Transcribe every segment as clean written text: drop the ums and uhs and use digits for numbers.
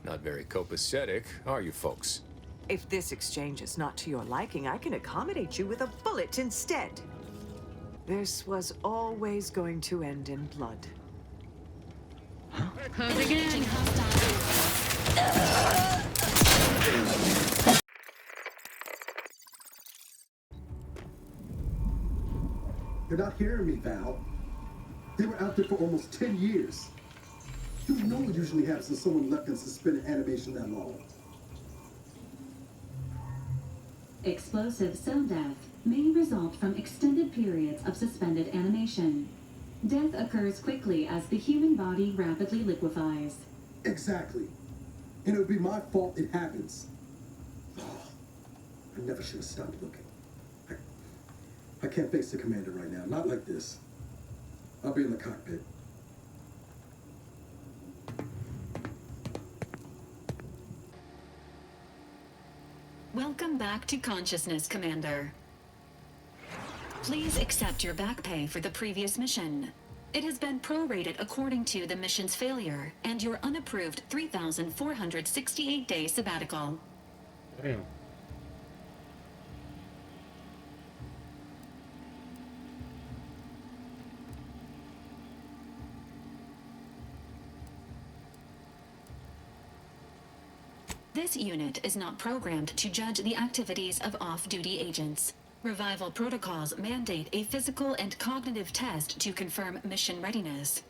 Not very copacetic, are you folks? If this exchange is not to your liking, I can accommodate you with a bullet instead. This was always going to end in blood. Closing in. You're not hearing me, Val. They were out there for almost 10 years. You know what usually happens when someone left in suspended animation that long. Explosive cell death may result from extended periods of suspended animation. Death occurs quickly as the human body rapidly liquefies. Exactly. And it would be my fault it happens. Oh, I never should have stopped looking. I can't face the commander right now. Not like this. I'll be in the cockpit. Welcome back to consciousness, Commander. Please accept your back pay for the previous mission. It has been prorated according to the mission's failure and your unapproved 3,468-day sabbatical. Damn. This unit is not programmed to judge the activities of off-duty agents. Revival protocols mandate a physical and cognitive test to confirm mission readiness.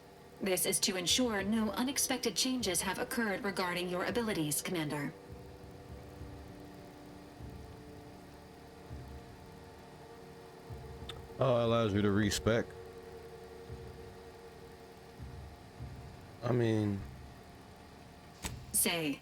This is to ensure no unexpected changes have occurred regarding your abilities, Commander. Oh, it allows you to respec. I mean... Say,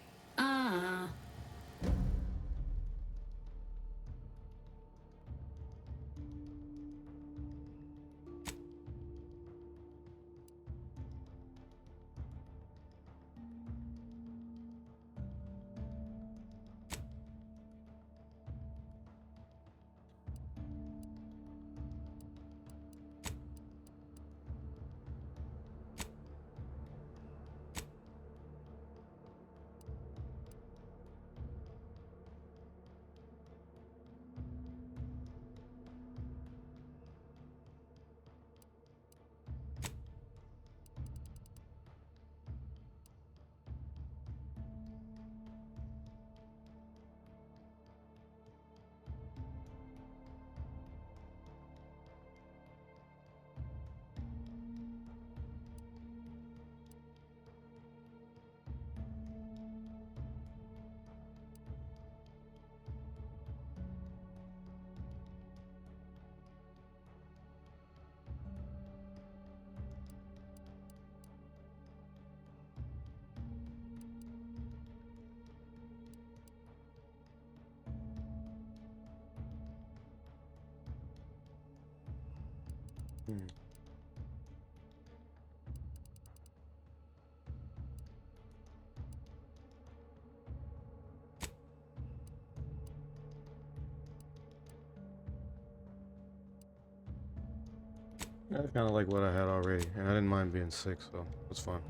That's kind of like what I had already, and I didn't mind being sick, so it's fun.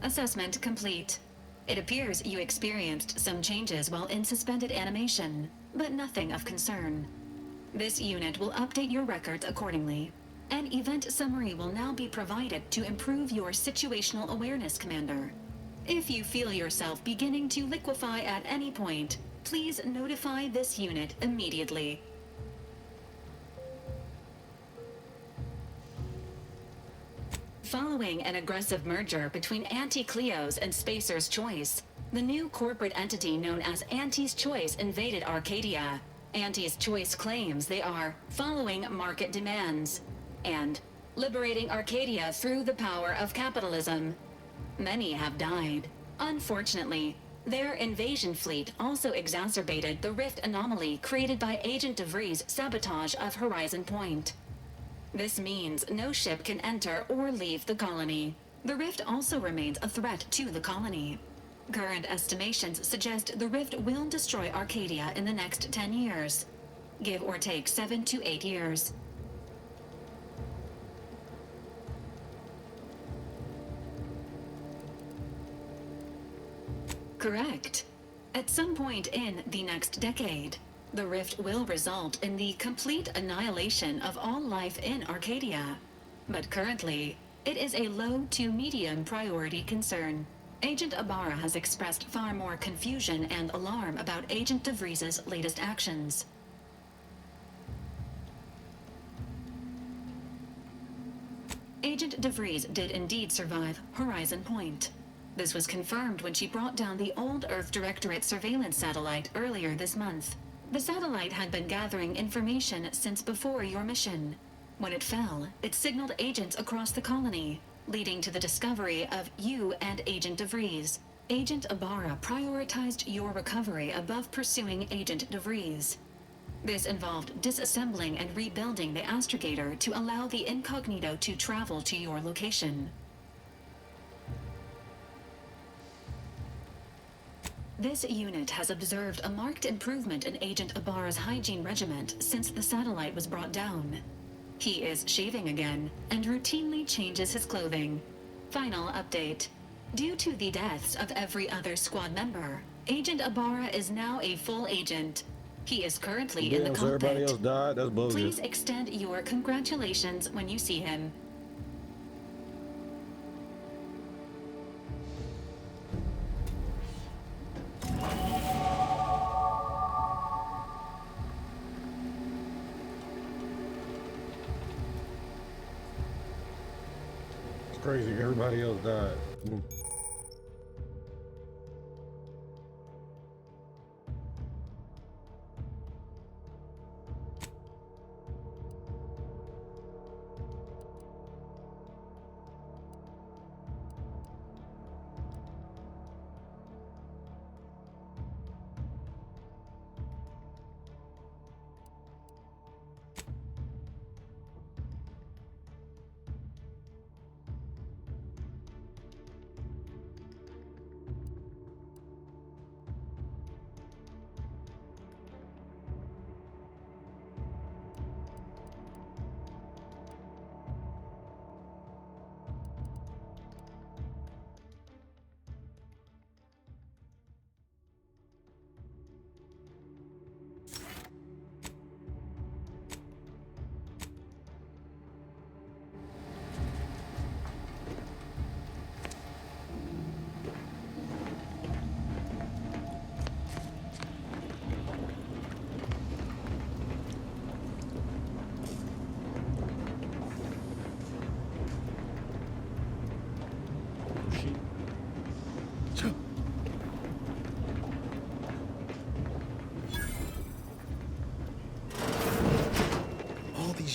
assessment complete. It appears you experienced some changes while in suspended animation, but nothing of concern. This unit will update your records accordingly. An event summary will now be provided to improve your situational awareness, Commander. If you feel yourself beginning to liquefy at any point, please notify this unit immediately. Following an aggressive merger between Anti-Cleo's and Spacer's Choice, the new corporate entity known as Anti's Choice invaded Arcadia. Anti's Choice claims they are following market demands and liberating Arcadia through the power of capitalism. Many have died. Unfortunately, their invasion fleet also exacerbated the rift anomaly created by Agent DeVries' sabotage of Horizon Point. This means no ship can enter or leave the colony. The rift also remains a threat to the colony. Current estimations suggest the rift will destroy Arcadia in the next 10 years. Give or take 7 to 8 years. Correct. At some point in the next decade, the rift will result in the complete annihilation of all life in Arcadia. But currently, it is a low to medium priority concern. Agent Ibarra has expressed far more confusion and alarm about Agent DeVries' latest actions. Agent DeVries did indeed survive Horizon Point. This was confirmed when she brought down the old Earth Directorate surveillance satellite earlier this month. The satellite had been gathering information since before your mission. When it fell, it signaled agents across the colony, leading to the discovery of you and Agent DeVries. Agent Ibarra prioritized your recovery above pursuing Agent DeVries. This involved disassembling and rebuilding the astrogator to allow the incognito to travel to your location. This unit has observed a marked improvement in Agent Ibarra's hygiene regiment since the satellite was brought down. He is shaving again and routinely changes his clothing. Final update. Due to the deaths of every other squad member, Agent Ibarra is now a full agent. He is currently in the Damn, so everybody else cockpit. died? That's bullshit. Please extend your congratulations when you see him. It's crazy. Everybody else died.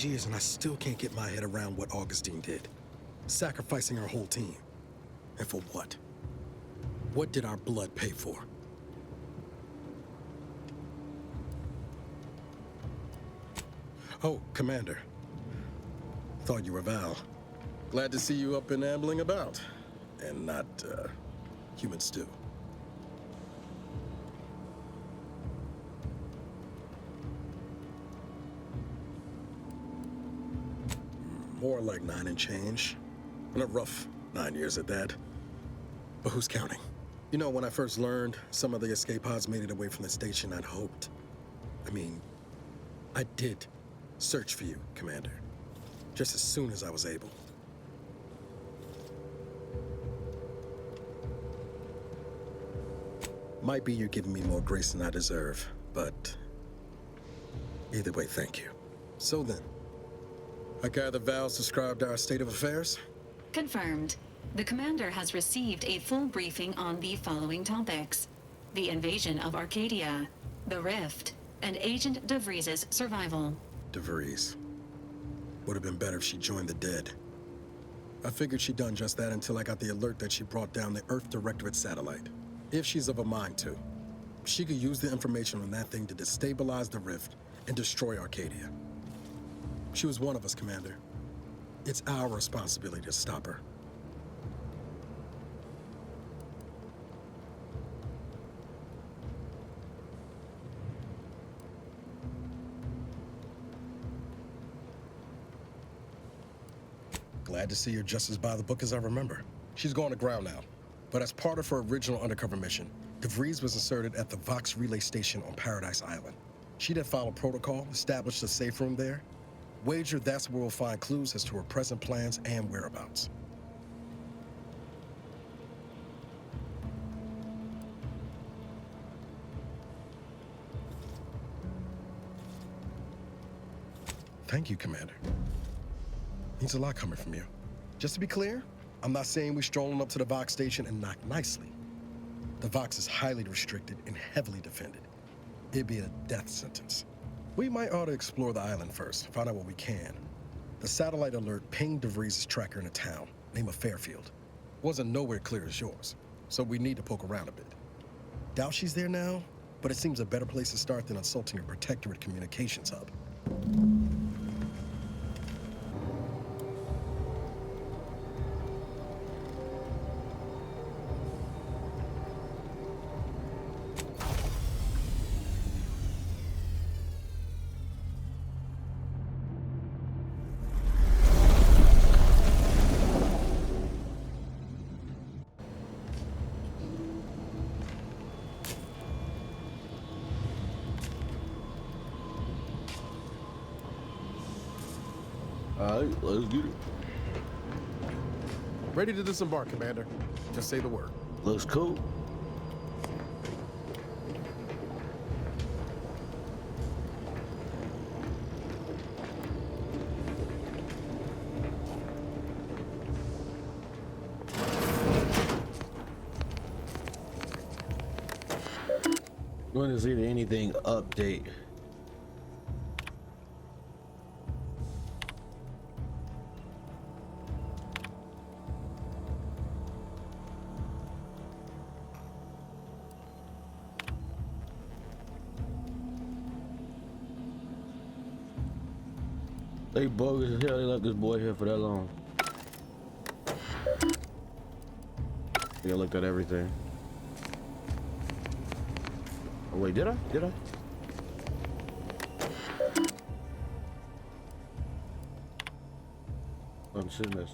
Years and I still can't get my head around what Augustine did. Sacrificing our whole team. And for what? What did our blood pay for? Oh, Commander. Thought you were Val. Glad to see you up and ambling about. And not, human stew. More like 9 and change. And a rough 9 years at that. But who's counting? You know, when I first learned some of the escape pods made it away from the station, I'd hoped. I did search for you, Commander. Just as soon as I was able. Might be you're giving me more grace than I deserve, but either way, thank you. So then, I gather Val's described our state of affairs? Confirmed. The commander has received a full briefing on the following topics: the invasion of Arcadia, the rift, and Agent DeVries' survival. DeVries. Would have been better if she joined the dead. I figured she'd done just that until I got the alert that she brought down the Earth Directorate satellite. If she's of a mind to, she could use the information on that thing to destabilize the rift and destroy Arcadia. She was one of us, Commander. It's our responsibility to stop her. Glad to see you're just as by the book as I remember. She's going to ground now, but as part of her original undercover mission, DeVries was inserted at the Vox relay station on Paradise Island. She then followed protocol, established a safe room there. Wager that's where we'll find clues as to her present plans and whereabouts. Thank you, Commander. Means a lot coming from you. Just to be clear, I'm not saying we're strolling up to the Vox station and knock nicely. The Vox is highly restricted and heavily defended. It'd be a death sentence. We might ought to explore the island first, find out what we can. The satellite alert pinged DeVries' tracker in a town, name of Fairfield. Wasn't nowhere clear as yours, so we need to poke around a bit. Doubt she's there now, but it seems a better place to start than insulting a Protectorate communications hub. Alright, let's get it. Ready to disembark, Commander. Just say the word. Looks cool. When is there anything update? They bogus as hell. They left this boy here for that long. Yeah, I looked at everything. Oh wait, did I? Did I? I'm sitting this.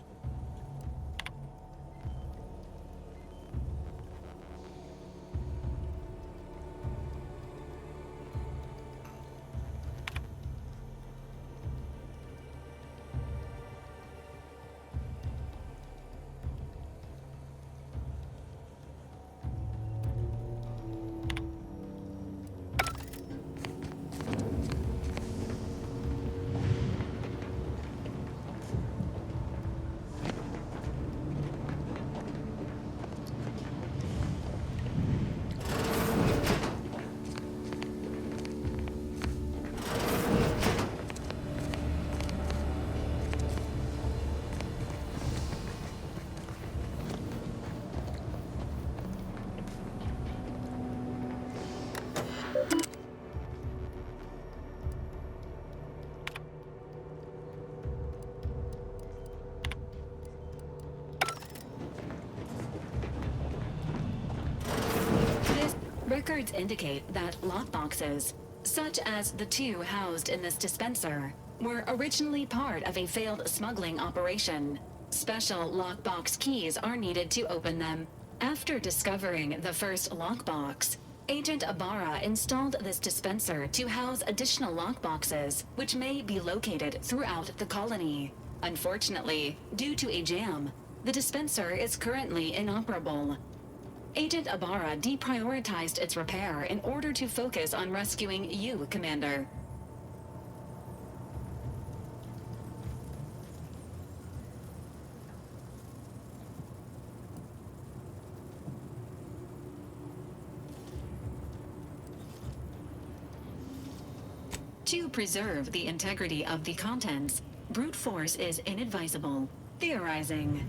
Records indicate that lockboxes, such as the two housed in this dispenser, were originally part of a failed smuggling operation. Special lockbox keys are needed to open them. After discovering the first lockbox, Agent Ibarra installed this dispenser to house additional lockboxes, which may be located throughout the colony. Unfortunately, due to a jam, the dispenser is currently inoperable. Agent Ibarra deprioritized its repair in order to focus on rescuing you, Commander. To preserve the integrity of the contents, brute force is inadvisable. Theorizing.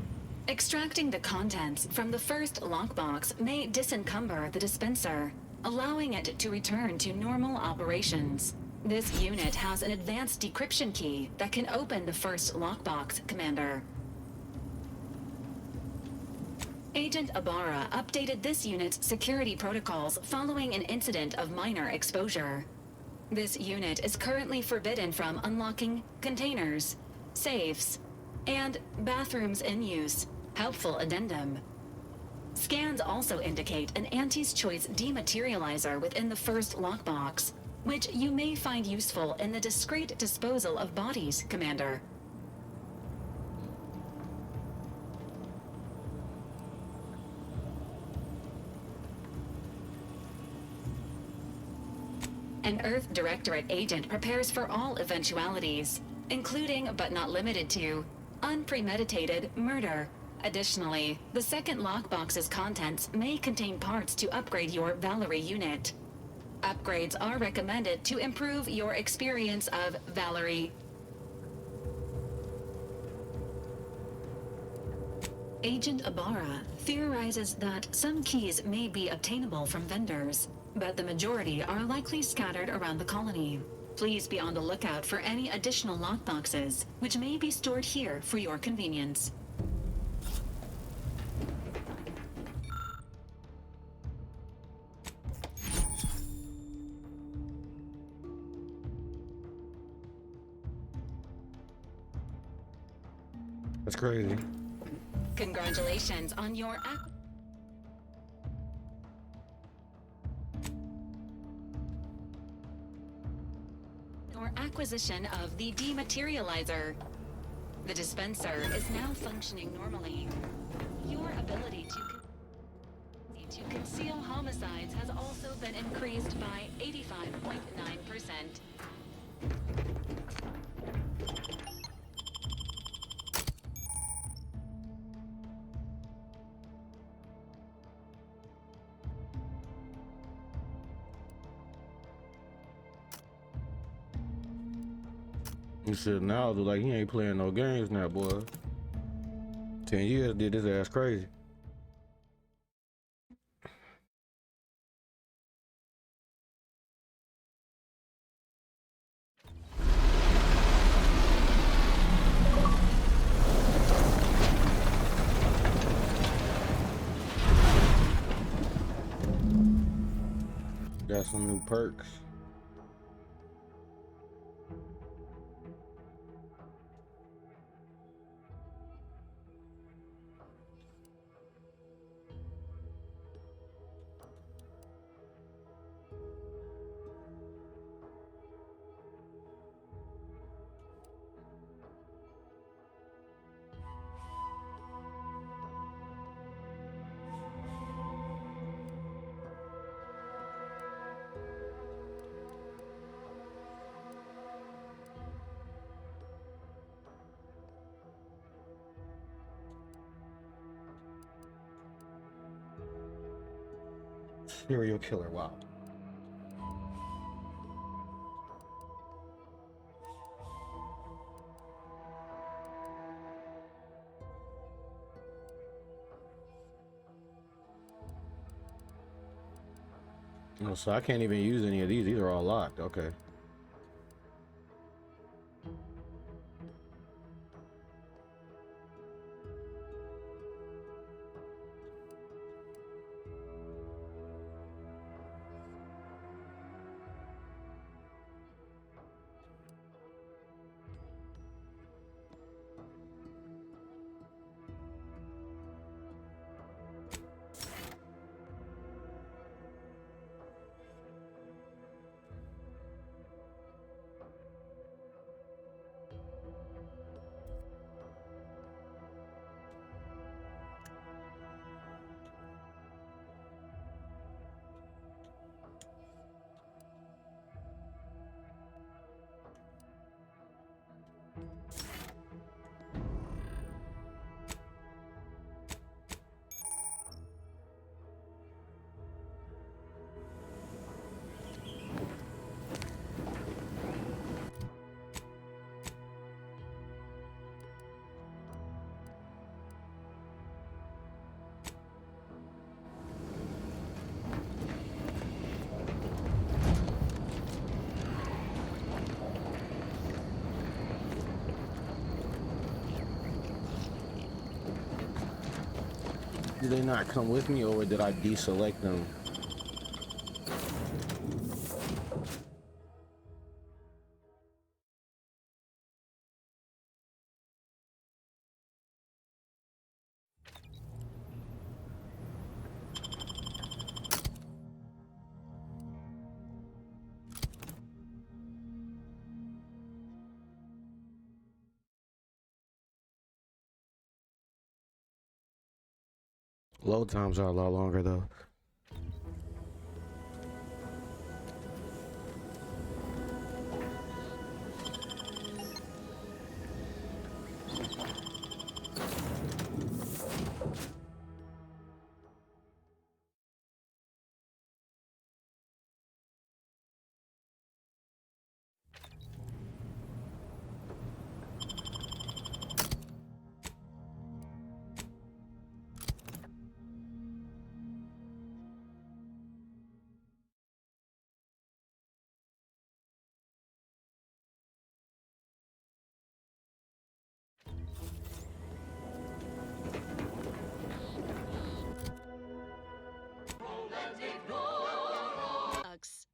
Extracting the contents from the first lockbox may disencumber the dispenser, allowing it to return to normal operations. This unit has an advanced decryption key that can open the first lockbox, Commander. Agent Ibarra updated this unit's security protocols following an incident of minor exposure. This unit is currently forbidden from unlocking containers, safes, and bathrooms in use. Helpful addendum. Scans also indicate an Auntie's Choice dematerializer within the first lockbox, which you may find useful in the discreet disposal of bodies, Commander. An Earth Directorate Agent prepares for all eventualities, including, but not limited to, unpremeditated murder. Additionally, the second lockbox's contents may contain parts to upgrade your Valerie unit. Upgrades are recommended to improve your experience of Valerie. Agent Ibarra theorizes that some keys may be obtainable from vendors, but the majority are likely scattered around the colony. Please be on the lookout for any additional lockboxes, which may be stored here for your convenience. That's crazy. Congratulations on your acquisition of the dematerializer. The dispenser is now functioning normally. Your ability to conceal homicides has also been increased by 85.9%. You said now look like he ain't playing no games now, boy. 10 years did his ass crazy. Got some new perks. Serial killer, wow. Oh, so I can't even use any of these. These are all locked. Okay. Did they not come with me, or did I deselect them? Load times are a lot longer though.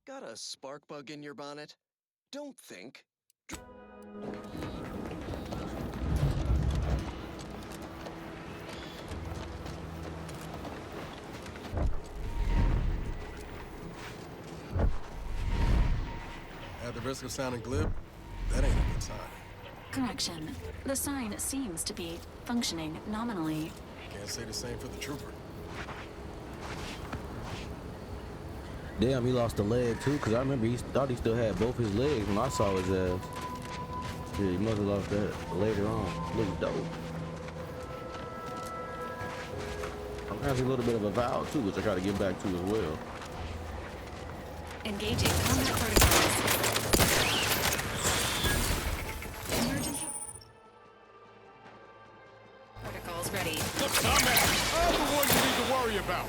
Got a spark bug in your bonnet? Don't think. At the risk of sounding glib, that ain't a good sign. Correction. The sign seems to be functioning nominally. Can't say the same for the trooper. Damn, he lost a leg too, because I remember he thought he still had both his legs when I saw his ass. Yeah, he must have lost that later on. Looks dope. I'm having a little bit of a vow too, which I gotta get back to as well. Engaging combat protocols. Emergency protocols ready. Look, Combat, I'm the one you need to worry about.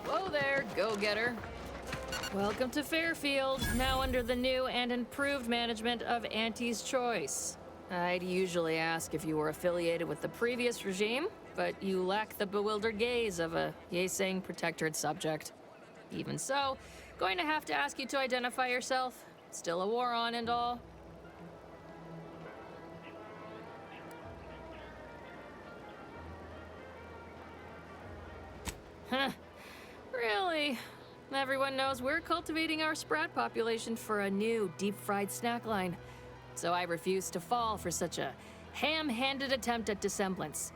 Whoa there, go-getter. Welcome to Fairfield, now under the new and improved management of Auntie's Choice. I'd usually ask if you were affiliated with the previous regime, but you lack the bewildered gaze of a yay-saying protectorate subject. Even so, going to have to ask you to identify yourself. Still a war on and all. Huh. Really? Everyone knows we're cultivating our sprat population for a new deep-fried snack line. So I refuse to fall for such a ham-handed attempt at dissemblance.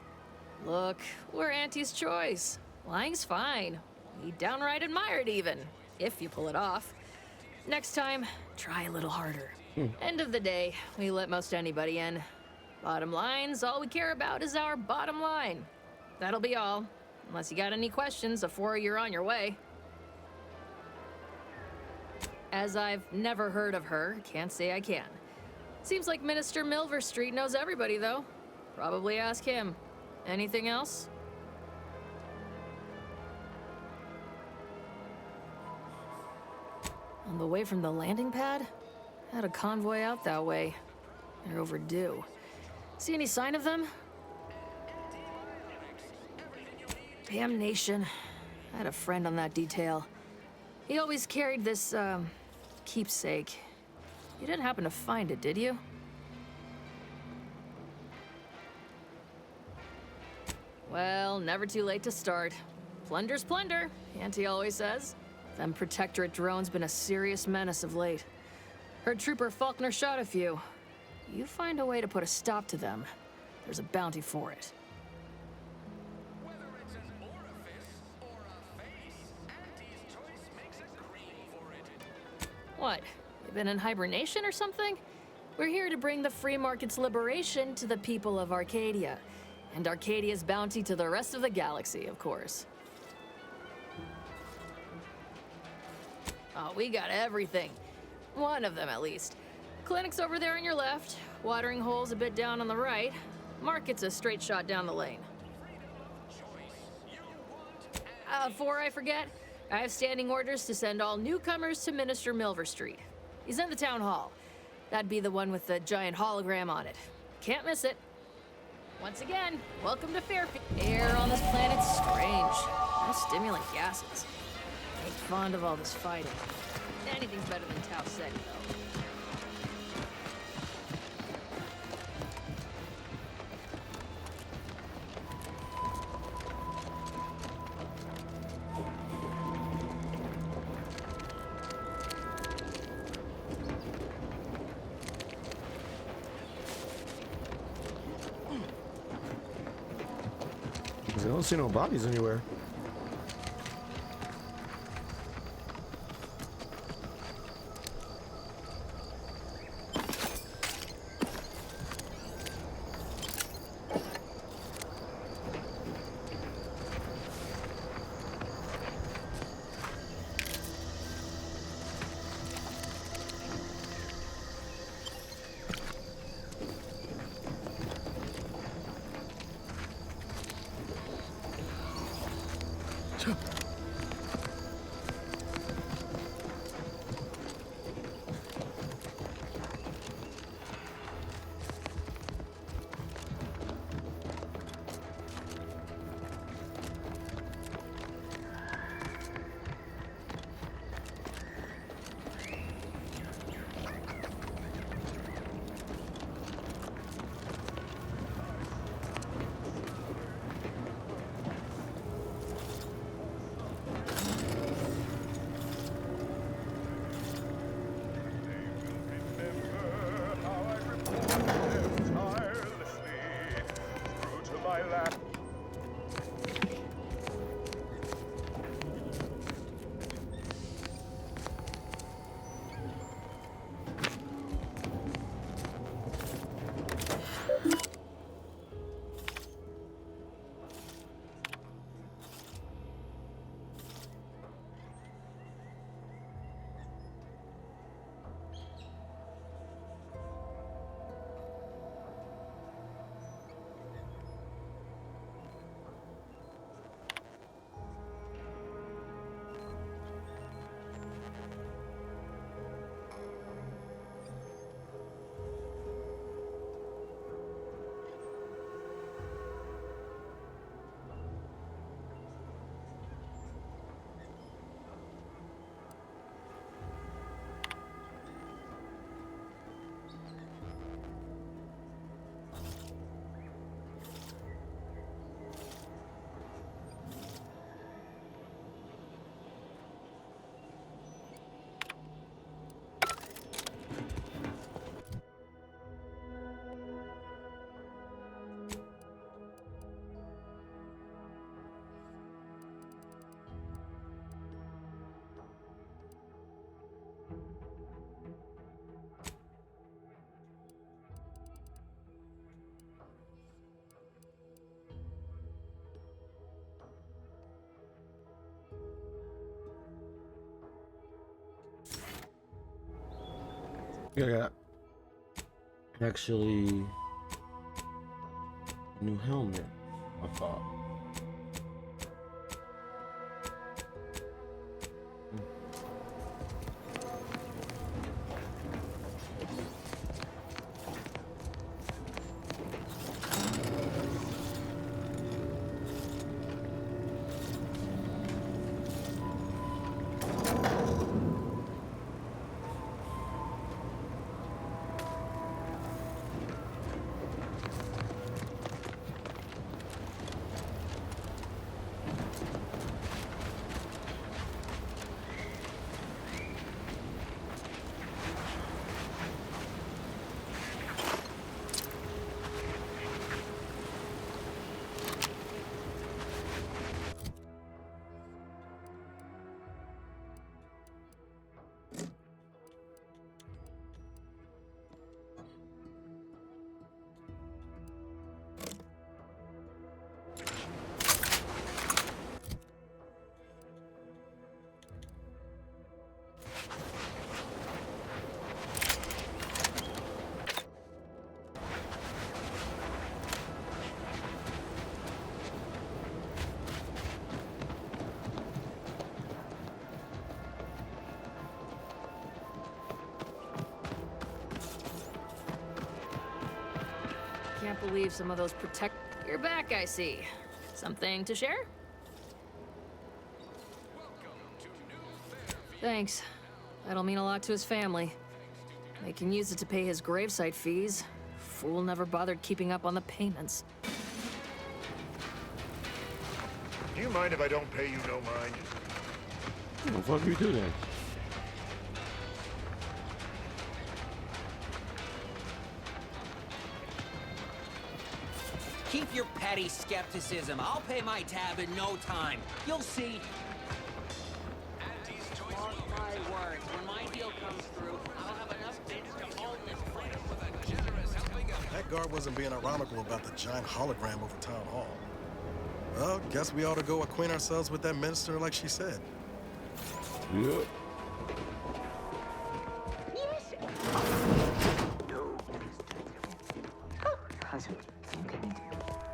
Look, we're Auntie's Choice. Lying's fine. We downright admire it even, if you pull it off. Next time, try a little harder. End of the day, we let most anybody in. Bottom line's all we care about is our bottom line. That'll be all. Unless you got any questions before you're on your way. As I've never heard of her, can't say I can. Seems like Minister Milver Street knows everybody, though. Probably ask him. Anything else? On the way from the landing pad? Had a convoy out that way. They're overdue. See any sign of them? Damnation. I had a friend on that detail. He always carried this, keepsake. You didn't happen to find it, did you? Well, never too late to start. Plunder's plunder, Auntie always says. Them Protectorate drones been a serious menace of late. Heard Trooper Faulkner shot a few. You find a way to put a stop to them, there's a bounty for it. What? You been in hibernation or something? We're here to bring the free market's liberation to the people of Arcadia. And Arcadia's bounty to the rest of the galaxy, of course. Oh, we got everything. One of them, at least. Clinic's over there on your left. Watering hole's a bit down on the right. Market's a straight shot down the lane. Before I forget, I have standing orders to send all newcomers to Minister Milver Street. He's in the town hall. That'd be the one with the giant hologram on it. Can't miss it. Once again, welcome to Fairfield. Air on this planet's strange. No stimulant gases. Ain't fond of all this fighting. Anything's better than Tau Ceti, though. I don't see no bodies anywhere. Yeah. Actually, new helmet, I thought. Can't believe some of those protect... You're back, I see. Something to share? Thanks. That'll mean a lot to his family. They can use it to pay his gravesite fees. Fool never bothered keeping up on the payments. Do you mind if I don't pay you no mind? What the fuck you do then? Keep your petty skepticism. I'll pay my tab in no time. You'll see. Mark my words, when my deal comes through, I'll have enough bits to own this place. That guard wasn't being ironical about the giant hologram over town hall. Well, guess we ought to go acquaint ourselves with that minister like she said. Yep.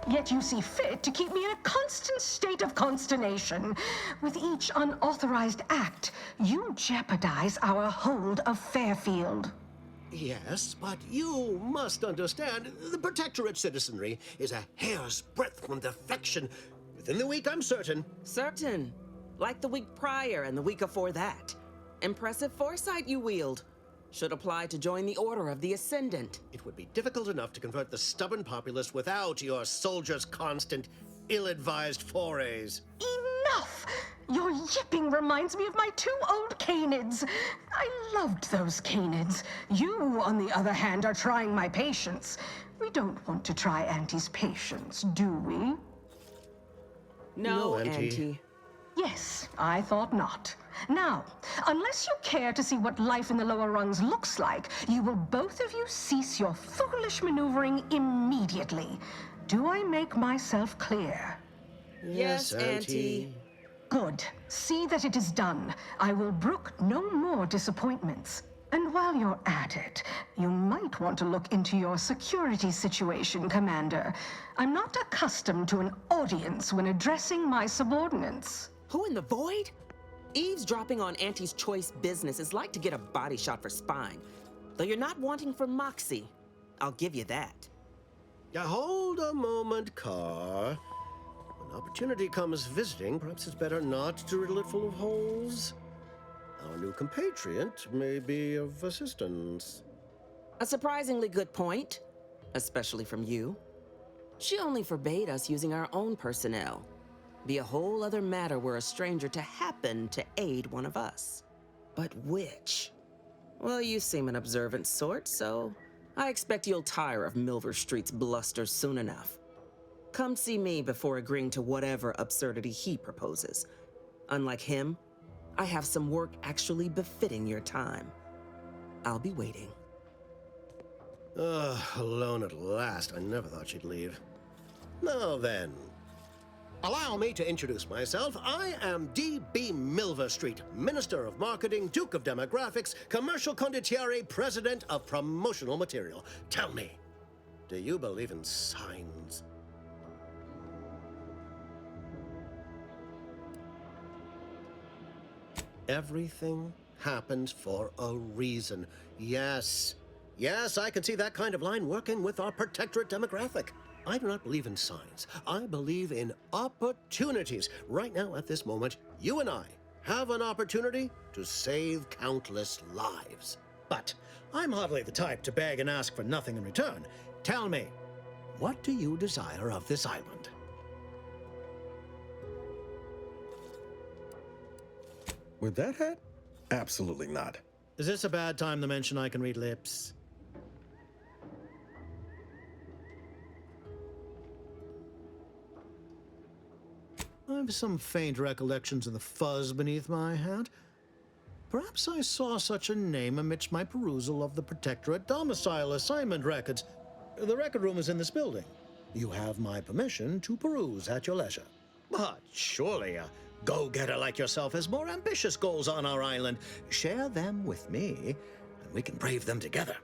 Yet you see fit to keep me in a constant state of consternation. With each unauthorized act, you jeopardize our hold of Fairfield. Yes, but you must understand, the Protectorate citizenry is a hair's breadth from defection. Within the week, I'm certain. Certain. Like the week prior and the week before that. Impressive foresight you wield. Should apply to join the Order of the Ascendant. It would be difficult enough to convert the stubborn populace without your soldiers' constant, ill-advised forays. Enough! Your yipping reminds me of my 2 old canids. I loved those canids. You, on the other hand, are trying my patience. We don't want to try Auntie's patience, do we? No, Auntie. Auntie. Yes, I thought not. Now, unless you care to see what life in the lower rungs looks like, you will both of you cease your foolish maneuvering immediately. Do I make myself clear? Yes, Auntie. Good. See that it is done. I will brook no more disappointments. And while you're at it, you might want to look into your security situation, Commander. I'm not accustomed to an audience when addressing my subordinates. Who in the void? Eavesdropping on Auntie's choice business is like to get a body shot for spine. Though you're not wanting for moxie. I'll give you that. Hold a moment, Carr. When opportunity comes visiting, perhaps it's better not to riddle it full of holes. Our new compatriot may be of assistance. A surprisingly good point, especially from you. She only forbade us using our own personnel. Be a whole other matter were a stranger to happen to aid one of us. But which? Well, you seem an observant sort, so I expect you'll tire of Milver Street's bluster soon enough. Come see me before agreeing to whatever absurdity he proposes. Unlike him, I have some work actually befitting your time. I'll be waiting. Alone at last. I never thought she'd leave. Now then, allow me to introduce myself. I am D.B. Milver Street, Minister of Marketing, Duke of Demographics, Commercial Condottiere, President of Promotional Material. Tell me, do you believe in signs? Everything happens for a reason. Yes, I can see that kind of line working with our Protectorate demographic. I do not believe in signs. I believe in opportunities. Right now, at this moment, you and I have an opportunity to save countless lives. But I'm hardly the type to beg and ask for nothing in return. Tell me, what do you desire of this island? With that hat? Absolutely not. Is this a bad time to mention I can read lips? I've some faint recollections of the fuzz beneath my hat. Perhaps I saw such a name amidst my perusal of the Protectorate domicile assignment records. The record room is in this building. You have my permission to peruse at your leisure. But surely a go-getter like yourself has more ambitious goals on our island. Share them with me, and we can brave them together.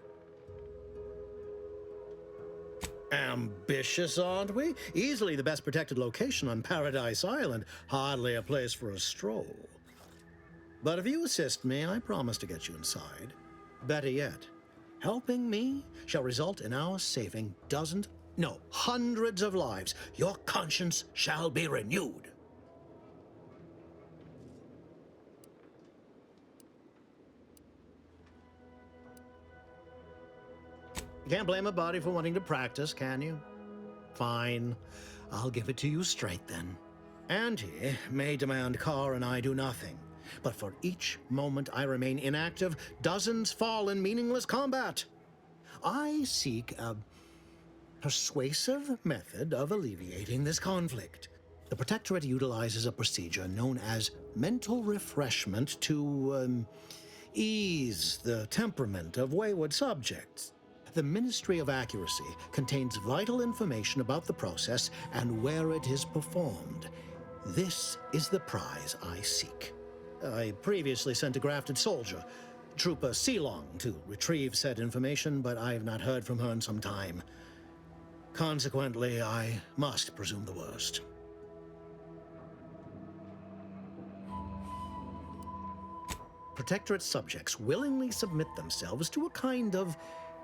Ambitious, aren't we? Easily the best protected location on Paradise Island. Hardly a place for a stroll. But if you assist me, I promise to get you inside. Better yet, helping me shall result in our saving dozens No, hundreds of lives. Your conscience shall be renewed. You can't blame a body for wanting to practice, can you? Fine. I'll give it to you straight then. Auntie may demand Carr and I do nothing, but for each moment I remain inactive, dozens fall in meaningless combat. I seek a persuasive method of alleviating this conflict. The Protectorate utilizes a procedure known as mental refreshment to ease the temperament of wayward subjects. The Ministry of Accuracy contains vital information about the process and where it is performed. This is the prize I seek. I previously sent a grafted soldier, Trooper Sealong, to retrieve said information, but I have not heard from her in some time. Consequently, I must presume the worst. Protectorate subjects willingly submit themselves to a kind of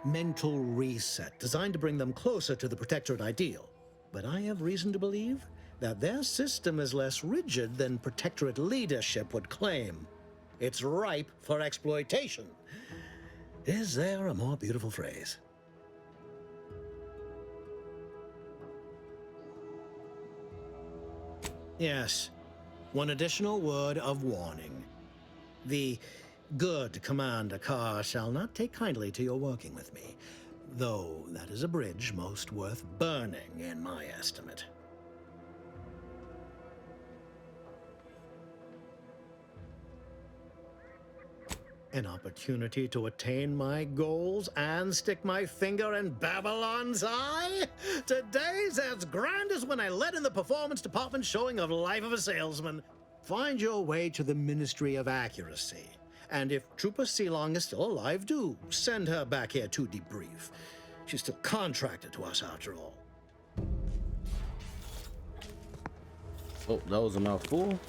mental reset designed to bring them closer to the Protectorate ideal. But I have reason to believe that their system is less rigid than Protectorate leadership would claim. It's ripe for exploitation. Is there a more beautiful phrase? Yes, one additional word of warning. The good Commander Carr shall not take kindly to your working with me, though that is a bridge most worth burning in my estimate. An opportunity to attain my goals and stick my finger in Babylon's eye? Today's as grand as when I led in the performance department showing of Life of a Salesman. Find your way to the Ministry of Accuracy. And if Trooper Sealong is still alive, do send her back here to debrief. She's still contracted to us after all. Oh, that was a mouthful.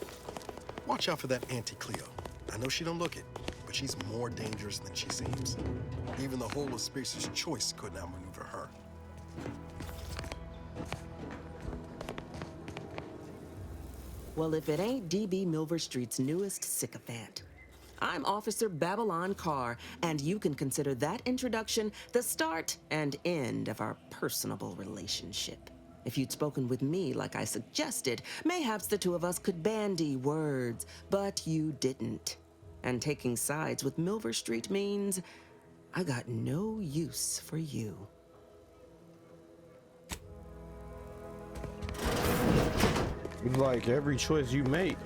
Watch out for that Auntie Cleo. I know she don't look it, but she's more dangerous than she seems. Even the whole of Spacer's Choice could not maneuver her. Well, if it ain't DB Milver Street's newest sycophant. I'm Officer Babylon Carr, and you can consider that introduction the start and end of our personable relationship. If you'd spoken with me like I suggested, mayhaps the two of us could bandy words, but you didn't. And taking sides with Milver Street means I got no use for you. Like every choice you make.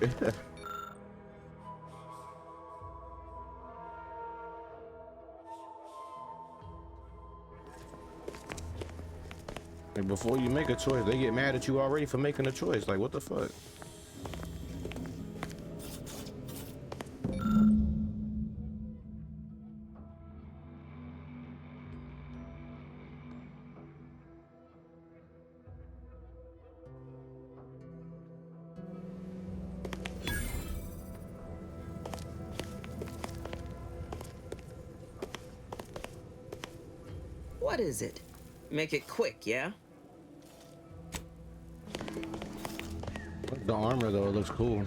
Like before you make a choice, they get mad at you already for making a choice. Like, what the fuck? What is it? Make it quick, yeah? The armor, though, it looks cool.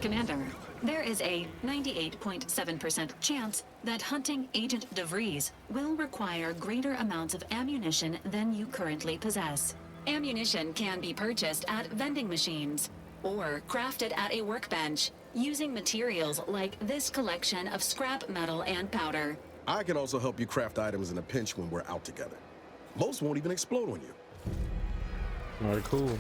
Commander, there is a 98.7% chance that hunting Agent DeVries will require greater amounts of ammunition than you currently possess. Ammunition can be purchased at vending machines or crafted at a workbench using materials like this collection of scrap metal and powder. I can also help you craft items in a pinch when we're out together. Most won't even explode on you. All right, cool.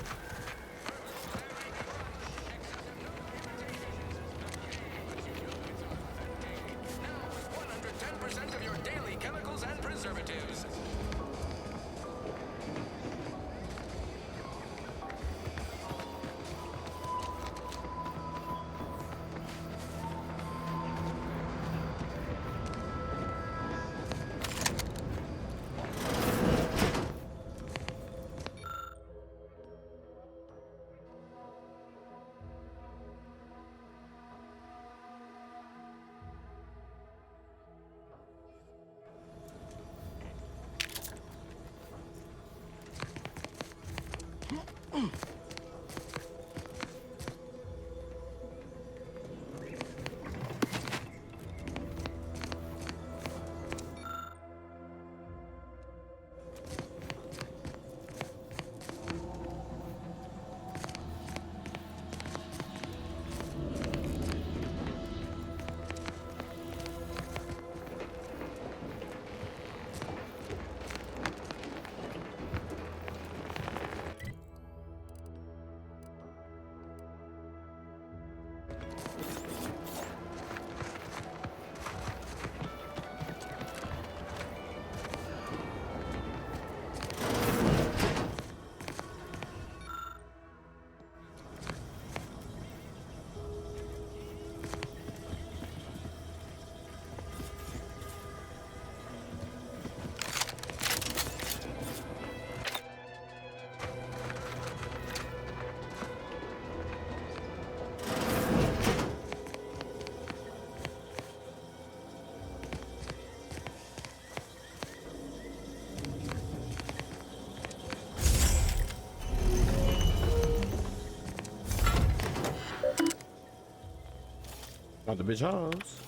Oh, the bitch house.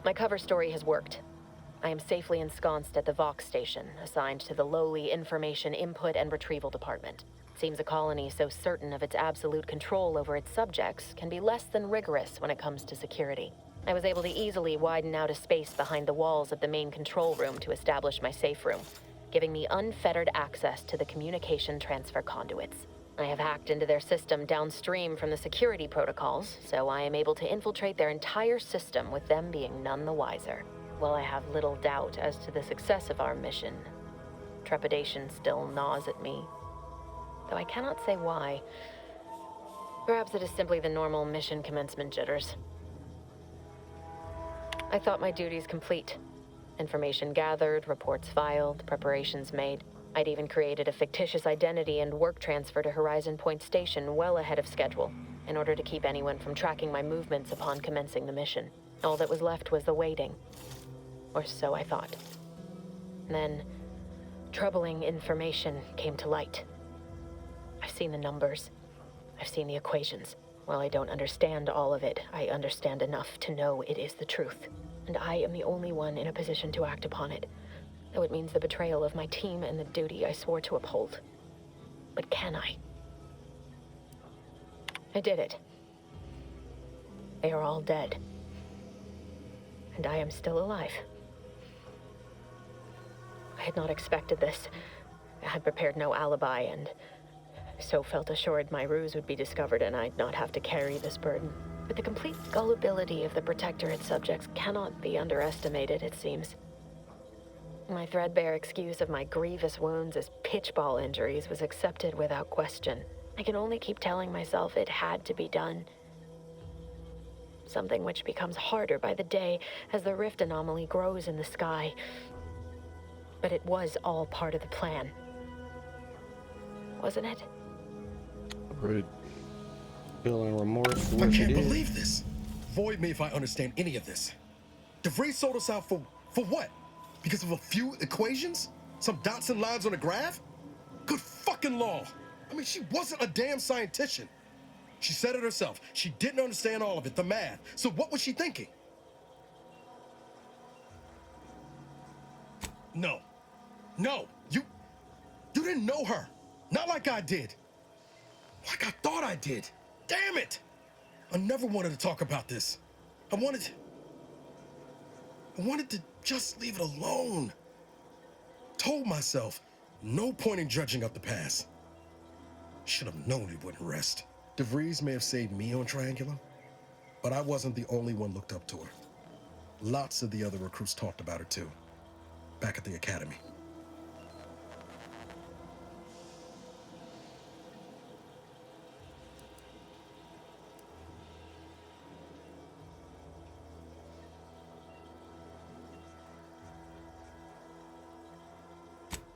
My cover story has worked. I am safely ensconced at the Vox station, assigned to the lowly Information Input and Retrieval Department. Seems a colony so certain of its absolute control over its subjects can be less than rigorous when it comes to security. I was able to easily widen out a space behind the walls of the main control room to establish my safe room, giving me unfettered access to the communication transfer conduits. I have hacked into their system downstream from the security protocols, so I am able to infiltrate their entire system with them being none the wiser. While I have little doubt as to the success of our mission, trepidation still gnaws at me, though I cannot say why. Perhaps it is simply the normal mission commencement jitters. I thought my duties complete. Information gathered, reports filed, preparations made. I'd even created a fictitious identity and work transfer to Horizon Point Station well ahead of schedule, in order to keep anyone from tracking my movements upon commencing the mission. All that was left was the waiting. Or so I thought. Then, troubling information came to light. I've seen the numbers. I've seen the equations. While I don't understand all of it, I understand enough to know it is the truth. And I am the only one in a position to act upon it. Though it means the betrayal of my team and the duty I swore to uphold. But can I? I did it. They are all dead. And I am still alive. I had not expected this. I had prepared no alibi, and so felt assured my ruse would be discovered and I'd not have to carry this burden. But the complete gullibility of the Protectorate subjects cannot be underestimated, it seems. My threadbare excuse of my grievous wounds as pitchball injuries was accepted without question. I can only keep telling myself it had to be done. Something which becomes harder by the day as the rift anomaly grows in the sky. But it was all part of the plan. Wasn't it? Right. Feeling remorse for I what she can't did. believe this. Void me if I understand any of this. DeVries sold us out for what? Because of a few equations? Some dots and lines on a graph? Good fucking law. I mean, she wasn't a damn scientist. She said it herself. She didn't understand all of it, the math. So what was she thinking? No. No. You didn't know her. Not like I did. Like I thought I did. Damn it. I never wanted to talk about this. I wanted to just leave it alone. Told myself, no point in dredging up the past. Should have known it wouldn't rest. DeVries may have saved me on Triangulum, but I wasn't the only one looked up to her. Lots of the other recruits talked about her too, back at the academy.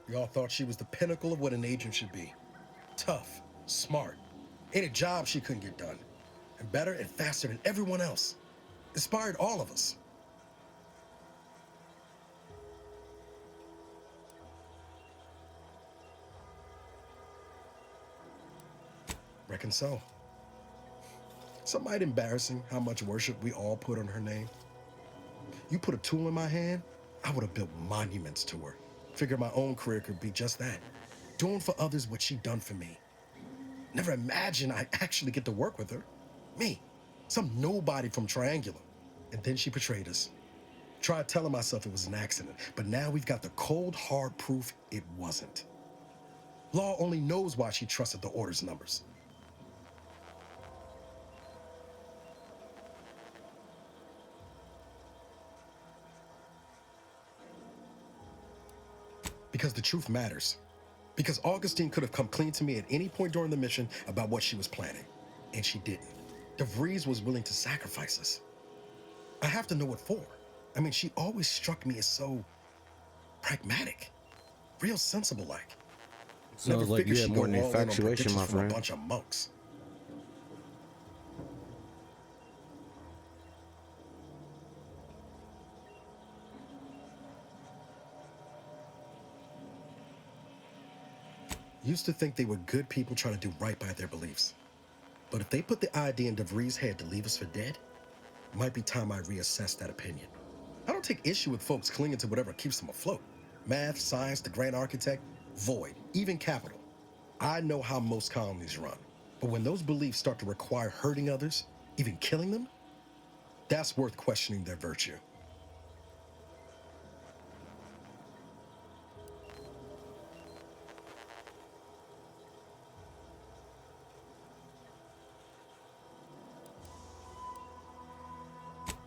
Y'all thought she was the pinnacle of what an agent should be. Tough, smart, ain't a job she couldn't get done. And better and faster than everyone else. Inspired all of us. Reckon so. Some might embarrassing how much worship we all put on her name. You put a tool in my hand, I would have built monuments to her. Figure my own career could be just that. Doing for others what she done for me. Never imagined I'd actually get to work with her. Me, some nobody from Triangulum. And then she betrayed us. Tried telling myself it was an accident, but now we've got the cold, hard proof it wasn't. Law only knows why she trusted the Order's numbers. Because the truth matters. Because Augustine could have come clean to me at any point during the mission about what she was planning. And she didn't. DeVries was willing to sacrifice us. I have to know what for. I mean, she always struck me as so pragmatic. Real sensible-like. Sounds like you had more than all in on infatuation, my predictions from friend. a bunch of monks. Used to think they were good people trying to do right by their beliefs. But if they put the idea in DeVries' head to leave us for dead, it might be time I reassess that opinion. I don't take issue with folks clinging to whatever keeps them afloat. Math, science, the grand architect, void, even capital. I know how most colonies run. But when those beliefs start to require hurting others, even killing them, that's worth questioning their virtue.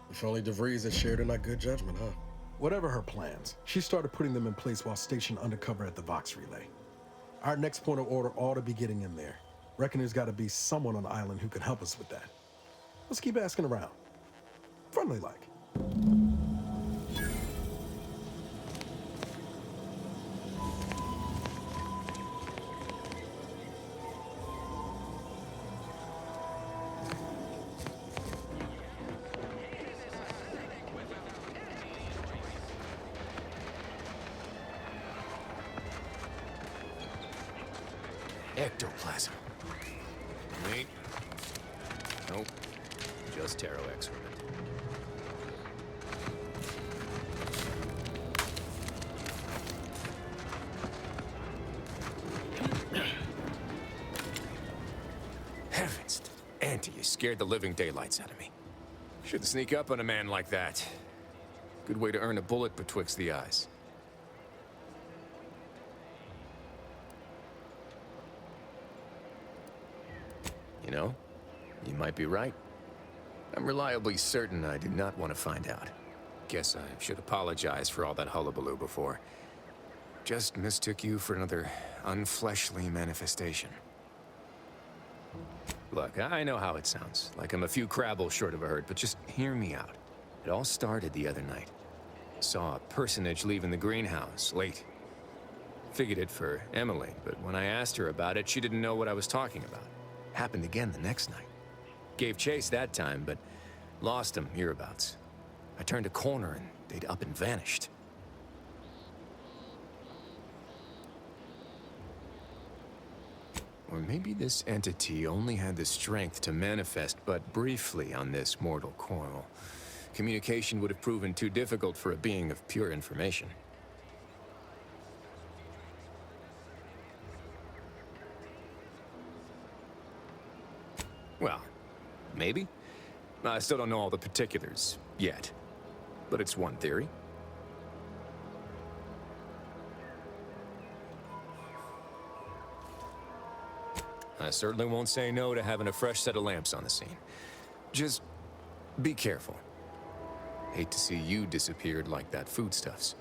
If only DeVries had shared in our good judgment, huh? Whatever her plans, she started putting them in place while stationed undercover at the Vox Relay. Our next point of order ought to be getting in there. Reckon there's got to be someone on the island who can help us with that. Let's keep asking around. Friendly like. Ectoplasm. Wait. Nope. Just Taro excrement. Heavens, Auntie, you scared the living daylights out of me. Shouldn't sneak up on a man like that. Good way to earn a bullet betwixt the eyes. You know, you might be right. I'm reliably certain I do not want to find out. Guess I should apologize for all that hullabaloo before. Just mistook you for another unfleshly manifestation. Look, I know how it sounds, like I'm a few crabbles short of a hurt, but just hear me out. It all started the other night. Saw a personage leaving the greenhouse, late. Figured it for Emily, but when I asked her about it, she didn't know what I was talking about. Happened again the next night. Gave chase that time, but lost him hereabouts. I turned a corner and they'd up and vanished. Or maybe this entity only had the strength to manifest but briefly on this mortal coil. Communication would have proven too difficult for a being of pure information. Well, maybe. I still don't know all the particulars yet, but it's one theory. I certainly won't say no to having a fresh set of lamps on the scene. Just be careful. Hate to see you disappeared like that foodstuffs.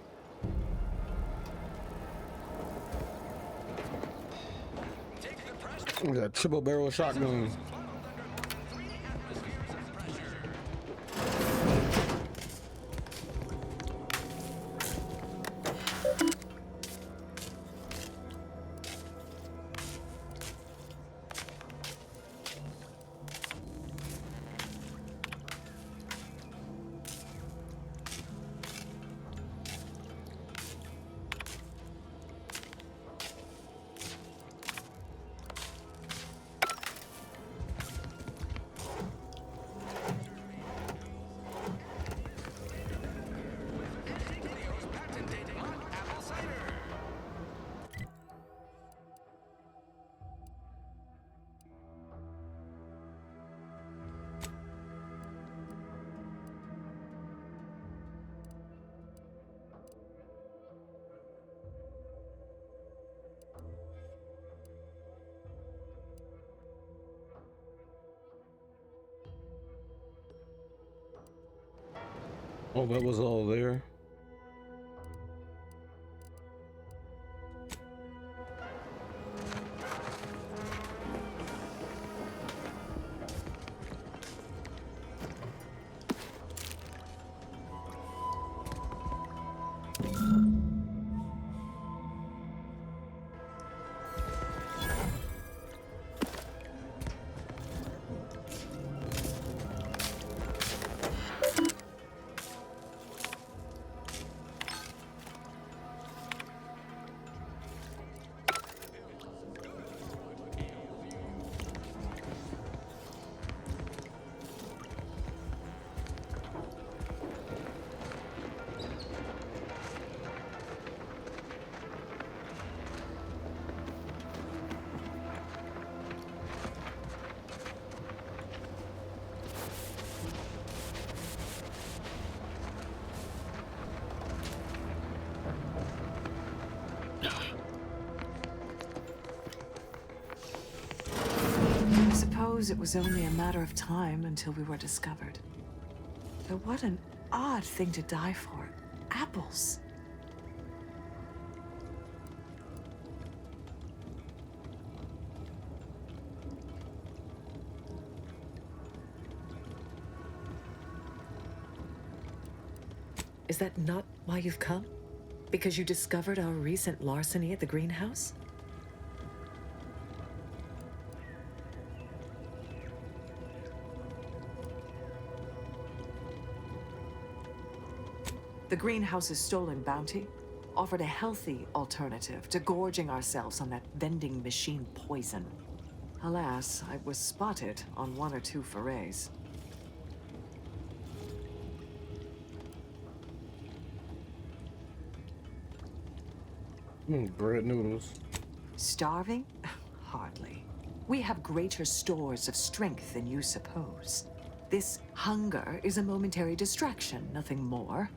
That triple barrel shotgun. Oh, that was all there. It was only a matter of time until we were discovered. But what an odd thing to die for. Apples. Is that not why you've come? Because you discovered our recent larceny at the greenhouse? The greenhouse's stolen bounty offered a healthy alternative to gorging ourselves on that vending machine poison. Alas, I was spotted on one or two forays. Bread noodles. Starving? Hardly. We have greater stores of strength than you suppose. This hunger is a momentary distraction, nothing more.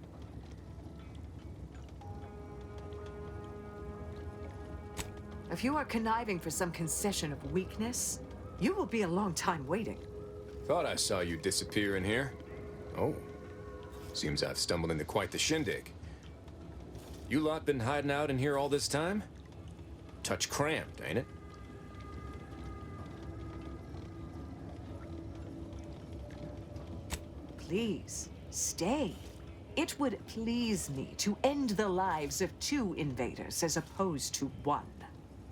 If you are conniving for some concession of weakness, you will be a long time waiting. Thought I saw you disappear in here. Oh. Seems I've stumbled into quite the shindig. You lot been hiding out in here all this time? Touch cramped, ain't it? Please, stay. It would please me to end the lives of 2 invaders as opposed to 1.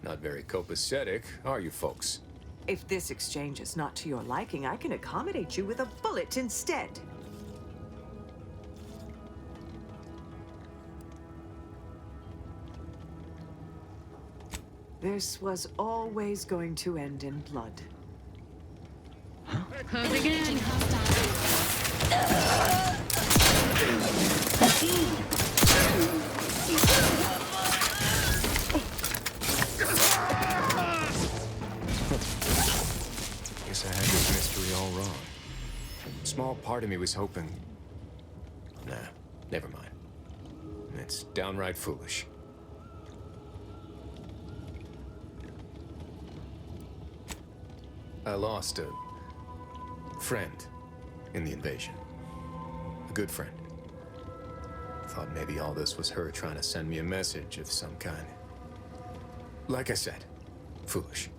Not very copacetic, are you folks? If this exchange is not to your liking, I can accommodate you with a bullet instead. This was always going to end in blood. Close again. Guess I had this mystery all wrong. Small part of me was hoping... Nah, never mind. It's downright foolish. I lost a friend in the invasion. A good friend. Thought maybe all this was her trying to send me a message of some kind. Like I said, foolish.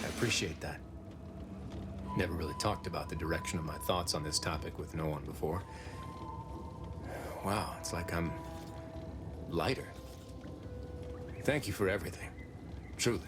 I appreciate that. Never really talked about the direction of my thoughts on this topic with no one before. Wow, it's like I'm lighter. Thank you for everything. Truly.